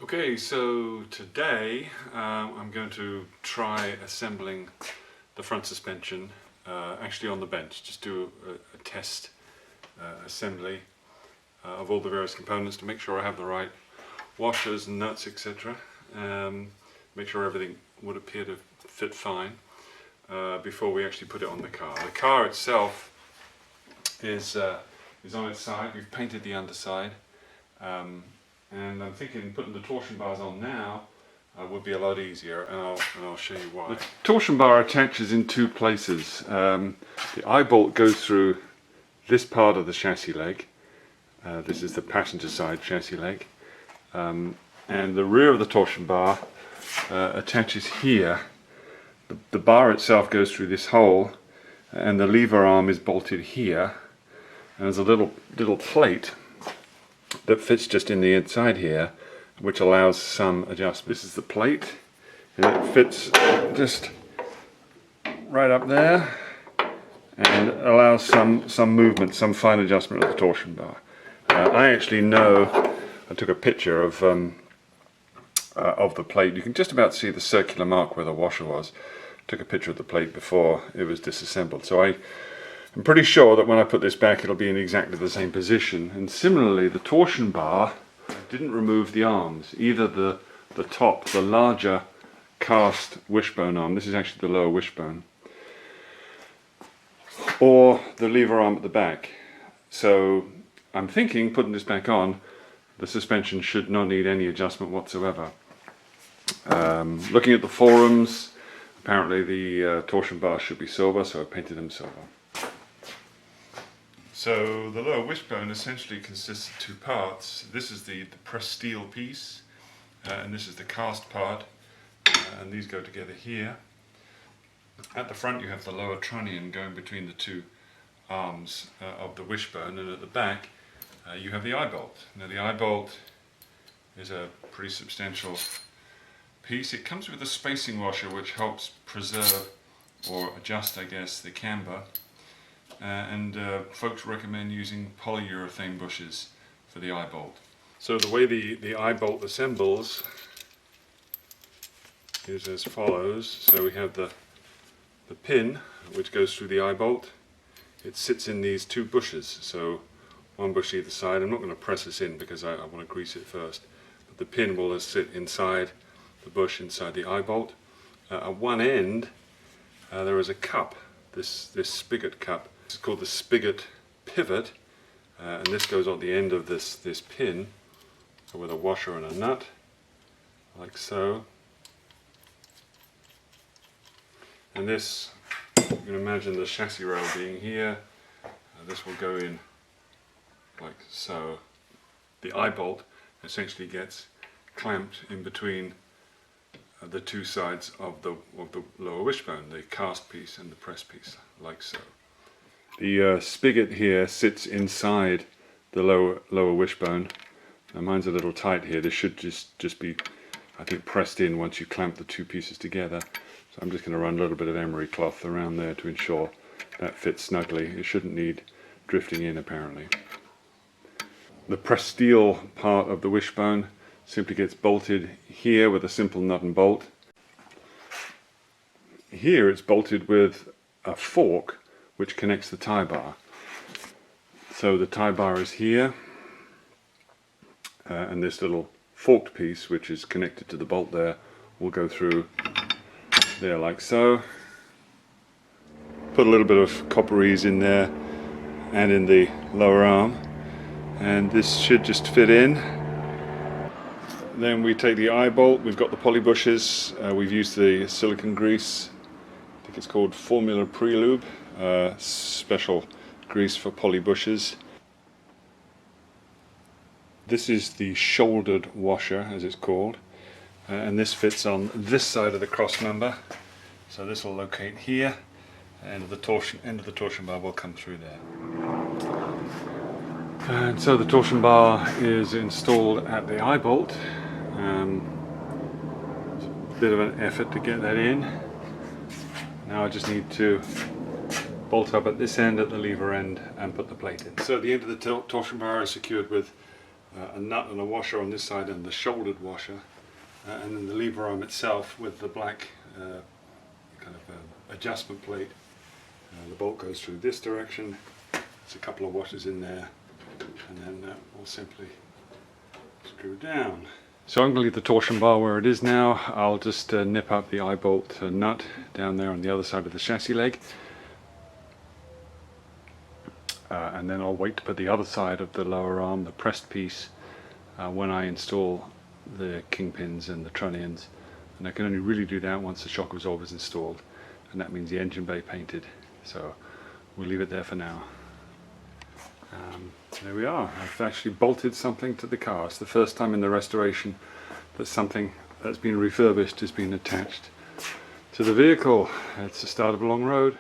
Okay, so today I'm going to try assembling the front suspension actually on the bench. Just do a test assembly of all the various components to make sure I have the right washers and nuts, etc. Make sure everything would appear to fit fine before we actually put it on the car. The car itself is on its side. We've painted the underside. And I'm thinking putting the torsion bars on now would be a lot easier, and I'll show you why. The torsion bar attaches in two places. The eye bolt goes through this part of the chassis leg. This is the passenger side chassis leg. And the rear of the torsion bar attaches here. The bar itself goes through this hole, and the lever arm is bolted here. And there's a little plate that fits just in the inside here, which allows some adjustment. This is the plate, and it fits just right up there and allows some movement, some fine adjustment of the torsion bar. I actually know, I took a picture of the plate. You can just about see the circular mark where the washer was. Took a picture of the plate before it was disassembled. So I'm pretty sure that when I put this back it'll be in exactly the same position. And similarly, the torsion bar, I didn't remove the arms, either the top, the larger cast wishbone arm, this is actually the lower wishbone, or the lever arm at the back. So I'm thinking, putting this back on, the suspension should not need any adjustment whatsoever. Looking at the forums, apparently the torsion bars should be silver, so I painted them silver. So the lower wishbone essentially consists of two parts. This is the pressed steel piece, and this is the cast part, and these go together here. At the front you have the lower trunnion going between the two arms of the wishbone, and at the back you have the eye bolt. Now the eye bolt is a pretty substantial piece. It comes with a spacing washer which helps preserve or adjust, I guess, the camber. And folks recommend using polyurethane bushes for the eye bolt. So the way the eye bolt assembles is as follows. So we have the pin which goes through the eye bolt. It sits in these two bushes, so one bush either side. I'm not going to press this in because I want to grease it first, but the pin will sit inside the bush inside the eye bolt. At one end there is a cup, this spigot cup. It's called the spigot pivot, and this goes on the end of this pin with a washer and a nut, like so. And this, you can imagine the chassis rail being here. This will go in like so. The eye bolt essentially gets clamped in between the two sides of the lower wishbone, the cast piece and the press piece, like so. The spigot here sits inside the lower wishbone. Now mine's a little tight here. This should just be, I think, pressed in once you clamp the two pieces together. So I'm just going to run a little bit of emery cloth around there to ensure that fits snugly. It shouldn't need drifting in, apparently. The pressed steel part of the wishbone simply gets bolted here with a simple nut and bolt. Here it's bolted with a fork which connects the tie bar. So the tie bar is here, and this little forked piece which is connected to the bolt there will go through there like so. Put a little bit of copperies in there and in the lower arm, and this should just fit in. Then we take the eye bolt. We've got the poly bushes. We've used the silicone grease. I think it's called Formula Prelube. Special grease for poly bushes. This is the shouldered washer, as it's called, and this fits on this side of the cross member. So this will locate here, and the torsion bar will come through there. And so the torsion bar is installed at the eye bolt. It's a bit of an effort to get that in. Now I just need to bolt up at this end, at the lever end, and put the plate in. So the end of the torsion bar is secured with a nut and a washer on this side and the shouldered washer, and then the lever arm itself with the black kind of adjustment plate. The bolt goes through this direction. There's a couple of washers in there, and then we'll simply screw down. So I'm going to leave the torsion bar where it is now. I'll just nip up the eye bolt nut down there on the other side of the chassis leg, and then I'll wait to put the other side of the lower arm, the pressed piece, when I install the kingpins and the trunnions, and I can only really do that once the shock absorber is installed, and that means the engine bay painted. So we'll leave it there for now. There we are. I've actually bolted something to the car. It's the first time in the restoration that something that's been refurbished has been attached to the vehicle. It's the start of a long road.